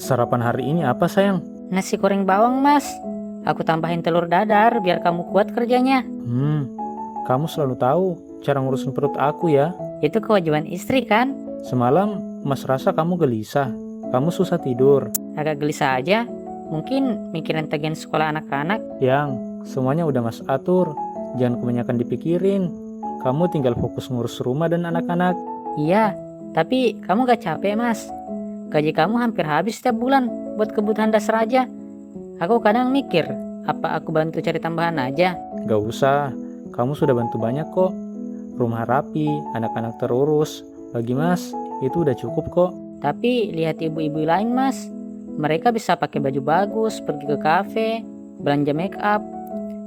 Sarapan hari ini apa sayang? Nasi goreng bawang, Mas. Aku tambahin telur dadar biar kamu kuat kerjanya. Kamu selalu tahu cara ngurusin perut aku ya. Itu kewajiban istri kan? Semalam Mas rasa kamu gelisah. Kamu susah tidur. Agak gelisah aja. Mungkin mikirin tagihan sekolah anak-anak. Yang semuanya udah Mas atur. Jangan kebanyakan dipikirin. Kamu tinggal fokus ngurus rumah dan anak-anak. Iya, tapi kamu gak capek, Mas? Gaji kamu hampir habis setiap bulan buat kebutuhan dasar aja. Aku kadang mikir, apa aku bantu cari tambahan aja? Gak usah. Kamu sudah bantu banyak kok. Rumah rapi, anak-anak terurus. Bagi Mas, itu udah cukup kok. Tapi lihat ibu-ibu lain, Mas. Mereka bisa pakai baju bagus, pergi ke kafe, belanja make up.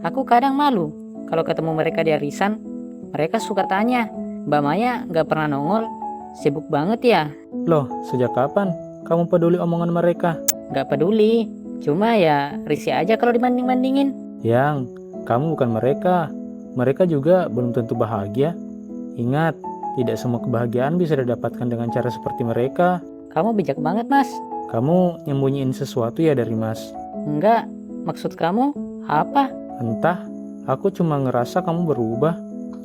Aku kadang malu kalau ketemu mereka di arisan. Mereka suka tanya, Mbak Maya gak pernah nongol, sibuk banget ya? Loh, sejak kapan kamu peduli omongan mereka? Gak peduli, cuma ya risih aja kalau dibanding-bandingin. Yang, kamu bukan mereka. Mereka juga belum tentu bahagia. Ingat, tidak semua kebahagiaan bisa didapatkan dengan cara seperti mereka. Kamu bijak banget, Mas. Kamu nyembunyiin sesuatu ya dari Mas? Enggak, maksud kamu apa? Entah, aku cuma ngerasa kamu berubah.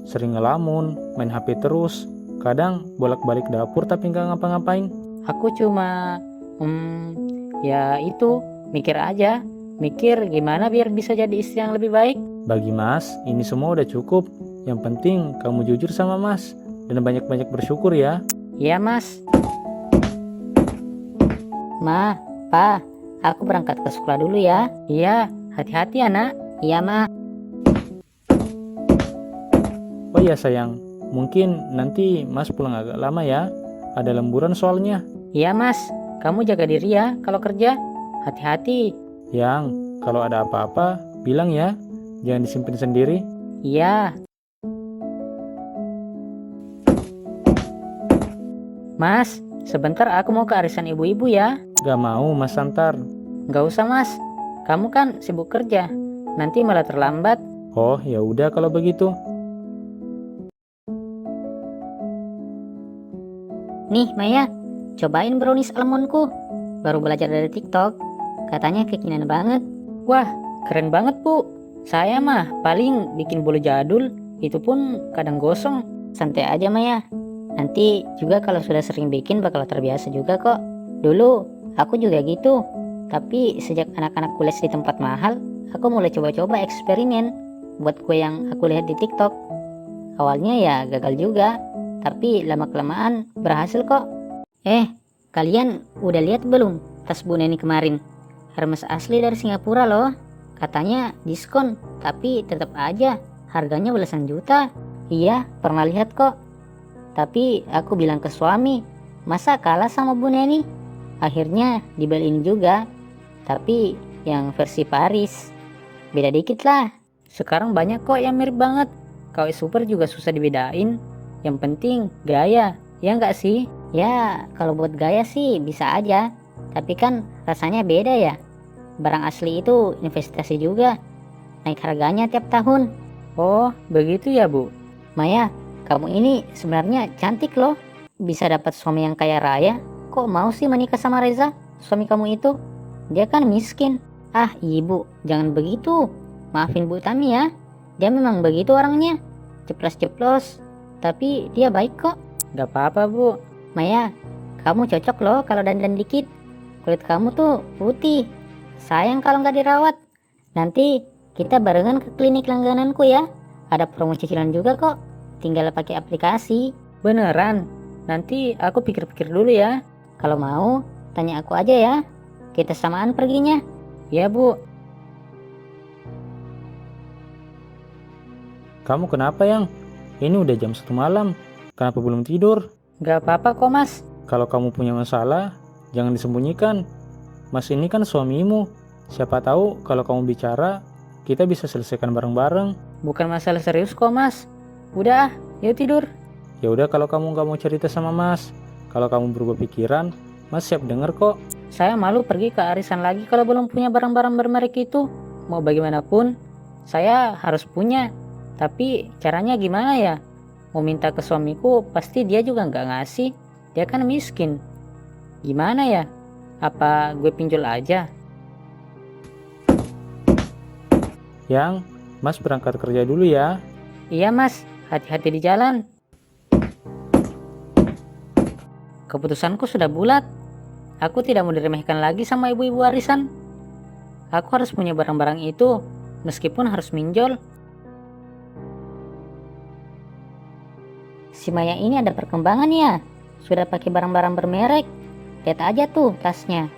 Sering ngelamun, main HP terus. Kadang bolak-balik dapur tapi nggak ngapa-ngapain. Aku cuma, ya itu, mikir aja. Mikir gimana biar bisa jadi istri yang lebih baik. Bagi Mas, ini semua udah cukup. Yang penting kamu jujur sama Mas. Dan banyak-banyak bersyukur ya. Iya, Mas. Ma, Pa, aku berangkat ke sekolah dulu ya. Iya, hati-hati ya, Nak. Iya, Ma. Oh iya sayang, mungkin nanti Mas pulang agak lama ya. Ada lemburan soalnya. Iya, Mas. Kamu jaga diri ya kalau kerja. Hati-hati. Yang, kalau ada apa-apa, bilang ya. Jangan disimpan sendiri. Iya. Mas, sebentar aku mau ke arisan ibu-ibu ya. Gak mau Mas antar. Gak usah, Mas. Kamu kan sibuk kerja. Nanti malah terlambat. Oh ya udah kalau begitu. Nih, Maya. Cobain brownies almondku. Baru belajar dari TikTok. Katanya kekinian banget. Wah, keren banget, Bu. Saya mah paling bikin bolu jadul. Itu pun kadang gosong. Santai aja, Maya. Nanti juga kalau sudah sering bikin bakal terbiasa juga kok. Dulu aku juga gitu. Tapi sejak anak-anak kuliah di tempat mahal, aku mulai coba-coba eksperimen buat kue yang aku lihat di TikTok. Awalnya ya gagal juga, tapi lama-kelamaan berhasil kok. Kalian udah lihat belum tas Bu Neni kemarin? Hermes asli dari Singapura loh. Katanya diskon, tapi tetap aja harganya belasan juta. Iya, pernah lihat kok. Tapi aku bilang ke suami, masa kalah sama Bu Neni? Akhirnya dibeliin juga, tapi yang versi Paris. Beda dikit lah. Sekarang banyak kok yang mirip banget. KW Super juga susah dibedain. Yang penting gaya, ya nggak sih? Ya, kalau buat gaya sih bisa aja. Tapi kan rasanya beda ya. Barang asli itu investasi juga. Naik harganya tiap tahun. Oh, begitu ya, Bu? Maya, kamu ini sebenarnya cantik loh. Bisa dapat suami yang kaya raya. Kok mau sih menikah sama Reza? Suami kamu itu? Dia kan miskin. Ah, ibu, jangan begitu. Maafin Bu Tami ya. Dia memang begitu orangnya. Ceplos-ceplos. Tapi dia baik kok. Gak apa-apa, Bu. Maya, kamu cocok loh kalau dandan dikit. Kulit kamu tuh putih. Sayang kalau nggak dirawat. Nanti kita barengan ke klinik langgananku ya. Ada promo cicilan juga kok. Tinggal pakai aplikasi. Beneran? Nanti aku pikir-pikir dulu ya. Kalau mau, tanya aku aja ya. Kita samaan perginya. Ya, Bu. Kamu kenapa Yang? Ini udah jam 1 malam. Kenapa belum tidur? Gak apa-apa kok, Mas. Kalau kamu punya masalah, jangan disembunyikan. Mas ini kan suamimu. Siapa tahu kalau kamu bicara, kita bisa selesaikan bareng-bareng. Bukan masalah serius kok, Mas. Udah, yuk tidur. Ya udah kalau kamu nggak mau cerita sama Mas. Kalau kamu berubah pikiran, Mas siap denger kok. Saya malu pergi ke arisan lagi kalau belum punya barang-barang bermerek itu. Mau bagaimanapun, saya harus punya. Tapi caranya gimana ya? Mau minta ke suamiku, pasti dia juga nggak ngasih. Dia kan miskin. Gimana ya? Apa gue pinjol aja? Yang, Mas berangkat kerja dulu ya. Iya mas, hati-hati di jalan. Keputusanku sudah bulat. Aku tidak mau diremehkan lagi sama ibu-ibu warisan. Aku harus punya barang-barang itu, meskipun harus minjol. Si Maya ini ada perkembangan ya. Sudah pakai barang-barang bermerek. Lihat aja tuh tasnya.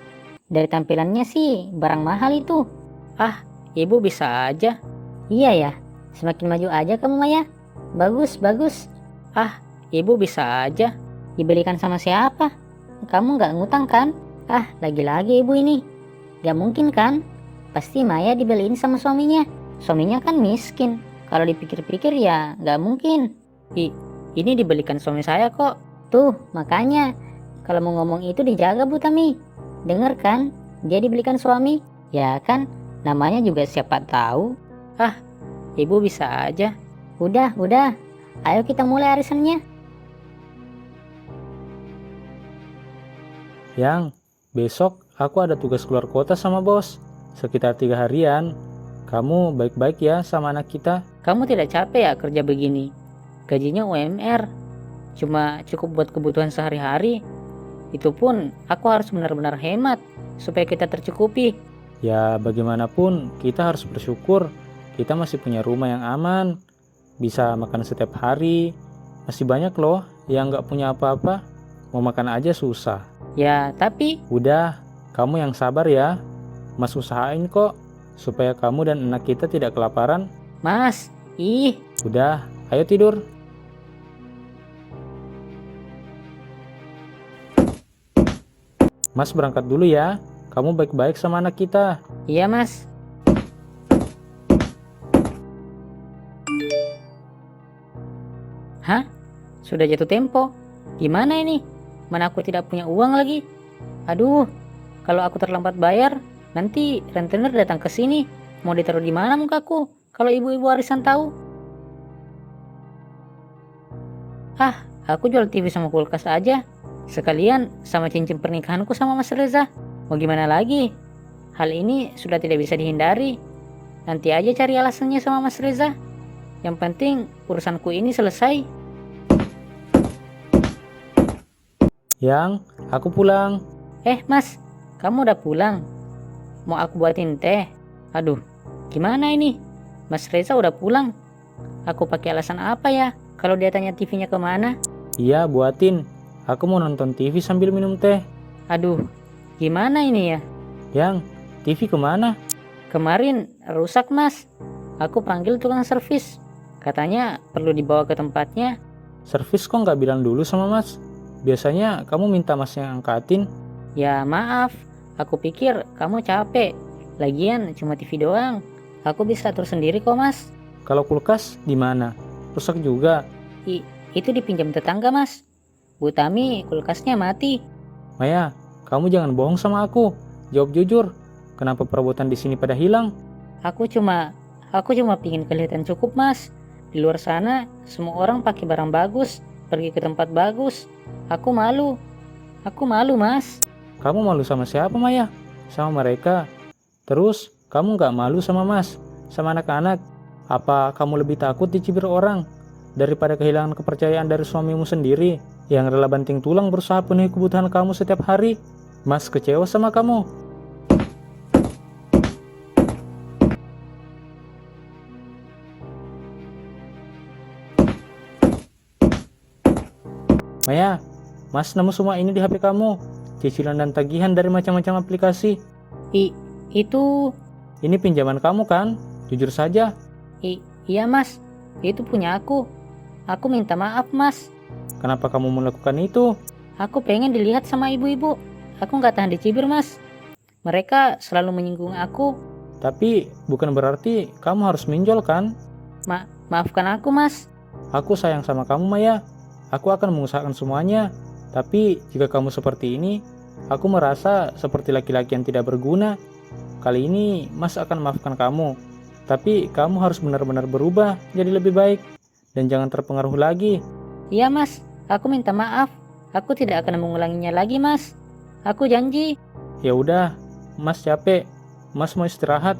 Dari tampilannya sih barang mahal itu. Ah, ibu bisa aja. Iya ya, semakin maju aja kamu Maya. Bagus, bagus. Ah, ibu bisa aja. Dibelikan sama siapa? Kamu nggak ngutang kan? Ah, lagi-lagi ibu ini. Gak mungkin kan? Pasti Maya dibeliin sama suaminya. Suaminya kan miskin. Kalau dipikir-pikir ya nggak mungkin. Ini dibelikan suami saya kok. Tuh, makanya. Kalau mau ngomong itu dijaga Bu Tami. Dengar kan? Dia dibelikan suami. Ya kan? Namanya juga siapa tahu. Ah, ibu bisa aja. Udah. Ayo kita mulai arisannya. Yang, besok aku ada tugas keluar kota sama bos. Sekitar 3 harian. Kamu baik-baik ya sama anak kita. Kamu tidak capek ya kerja begini? Gajinya UMR. Cuma cukup buat kebutuhan sehari-hari. Itu pun aku harus benar-benar hemat supaya kita tercukupi. Ya bagaimanapun kita harus bersyukur. Kita masih punya rumah yang aman. Bisa makan setiap hari. Masih banyak loh yang gak punya apa-apa. Mau makan aja susah. Ya tapi... Udah, kamu yang sabar ya. Mas usahain kok. Supaya kamu dan anak kita tidak kelaparan. Mas, Udah, ayo tidur. Mas berangkat dulu ya. Kamu baik-baik sama anak kita. Iya mas. Hah? Sudah jatuh tempo. Gimana ini? Mana aku tidak punya uang lagi. Aduh, kalau aku terlambat bayar, nanti rentenir datang ke sini. Mau ditaruh di mana mukaku? Kalau ibu-ibu warisan tahu. Ah, aku jual TV sama kulkas aja. Sekalian sama cincin pernikahanku sama Mas Reza. Mau gimana lagi? Hal ini sudah tidak bisa dihindari. Nanti aja cari alasannya sama Mas Reza. Yang penting urusanku ini selesai. Yang, aku pulang. Mas, kamu udah pulang? Mau aku buatin teh? Aduh, gimana ini? Mas Reza udah pulang. Aku pakai alasan apa ya? Kalau dia tanya TV-nya kemana? Iya, buatin. Aku mau nonton TV sambil minum teh. Aduh, gimana ini ya? Yang, TV kemana? Kemarin rusak mas. Aku panggil tukang servis. Katanya perlu dibawa ke tempatnya. Servis kok nggak bilang dulu sama mas? Biasanya kamu minta mas yang angkatin. Ya maaf, aku pikir kamu capek. Lagian cuma TV doang. Aku bisa atur sendiri kok mas. Kalau kulkas di mana? Rusak juga. Itu dipinjam tetangga mas. Bu Tami kulkasnya mati. Maya, kamu jangan bohong sama aku. Jawab jujur. Kenapa perabotan di sini pada hilang? Aku cuma pingin kelihatan cukup mas. Di luar sana semua orang pakai barang bagus, pergi ke tempat bagus. Aku malu mas. Kamu malu sama siapa Maya? Sama mereka. Terus kamu nggak malu sama mas? Sama anak-anak? Apa kamu lebih takut dicibir orang daripada kehilangan kepercayaan dari suamimu sendiri yang rela banting tulang berusaha penuhi kebutuhan kamu setiap hari? Mas kecewa sama kamu. Maya, mas nemu semua ini di HP kamu. Cicilan dan tagihan dari macam-macam aplikasi. Itu... Ini pinjaman kamu kan? Jujur saja. Iya mas, itu punya aku. Aku minta maaf mas. Kenapa kamu melakukan itu? Aku pengen dilihat sama ibu-ibu. Aku nggak tahan dicibir mas. Mereka selalu menyinggung aku. Tapi bukan berarti kamu harus minjol kan? Maafkan aku mas. Aku sayang sama kamu Maya. Aku akan mengusahakan semuanya. Tapi jika kamu seperti ini, aku merasa seperti laki-laki yang tidak berguna. Kali ini Mas akan maafkan kamu. Tapi kamu harus benar-benar berubah jadi lebih baik. Dan jangan terpengaruh lagi. Iya mas, aku minta maaf. Aku tidak akan mengulanginya lagi, Mas. Aku janji. Ya udah, Mas capek. Mas mau istirahat.